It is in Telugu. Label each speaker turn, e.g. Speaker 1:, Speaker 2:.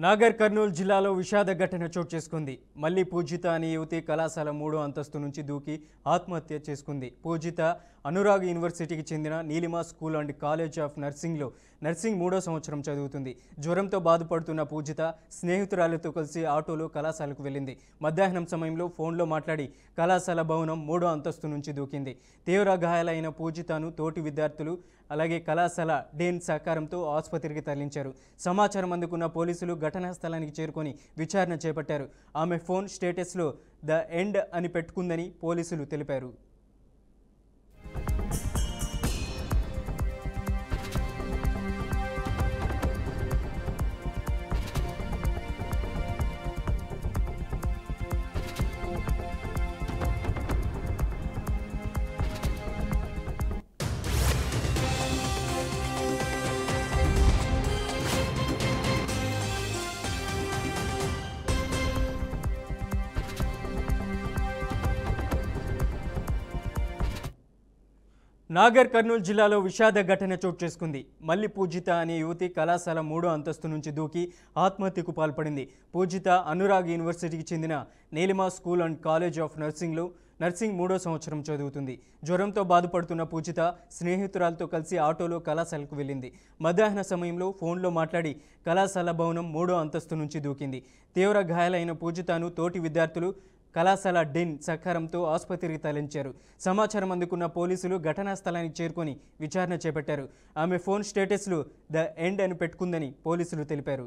Speaker 1: నాగర్ కర్నూలు జిల్లాలో విషాద ఘటన చోటు చేసుకుంది. మళ్ళీ పూజిత అనే యువతి కళాశాల 3వ అంతస్తు నుంచి దూకి ఆత్మహత్య చేసుకుంది. పూజిత అనురాగ్ యూనివర్సిటీకి చెందిన Neelima school and college of నర్సింగ్లో నర్సింగ్ 3వ సంవత్సరం చదువుతుంది. జ్వరంతో బాధపడుతున్న పూజిత స్నేహితురాలతో కలిసి ఆటోలో కళాశాలకు వెళ్ళింది. మధ్యాహ్నం సమయంలో ఫోన్లో మాట్లాడి కళాశాల భవనం 3వ అంతస్తు నుంచి దూకింది. తీవ్ర గాయాలైన పూజితను తోటి విద్యార్థులు అలాగే కళాశాల డీన్ సహకారంతో ఆసుపత్రికి తరలించారు. సమాచారం అందుకున్న పోలీసులు ఘటనా స్థలానికి చేరుకొని విచారణ చేపట్టారు. ఆమె ఫోన్ స్టేటస్లో ద ఎండ్ అని పెట్టుకుందని పోలీసులు తెలిపారు. నాగర్ కర్నూలు జిల్లాలో విషాద ఘటన చోటు చేసుకుంది. మళ్ళీ పూజిత అనే యువతి కళాశాల 3వ అంతస్తు నుంచి దూకి ఆత్మహత్యకు పాల్పడింది. పూజిత అనురాగ్ యూనివర్సిటీకి చెందిన Neelima school and college of నర్సింగ్లో నర్సింగ్ 3వ సంవత్సరం చదువుతుంది. జ్వరంతో బాధపడుతున్న పూజిత స్నేహితురాలతో కలిసి ఆటోలో కళాశాలకు వెళ్ళింది. మధ్యాహ్న సమయంలో ఫోన్లో మాట్లాడి కళాశాల భవనం 3వ అంతస్తు నుంచి దూకింది. తీవ్ర గాయాలైన పూజితను తోటి విద్యార్థులు కళాశాల డీన్ సహకారంతో ఆసుపత్రికి తరలించారు. సమాచారం అందుకున్న పోలీసులు ఘటనా స్థలానికి చేరుకొని విచారణ చేపట్టారు. ఆమె ఫోన్ స్టేటస్లో ద ఎండ్ అని పెట్టుకుందని పోలీసులు తెలిపారు.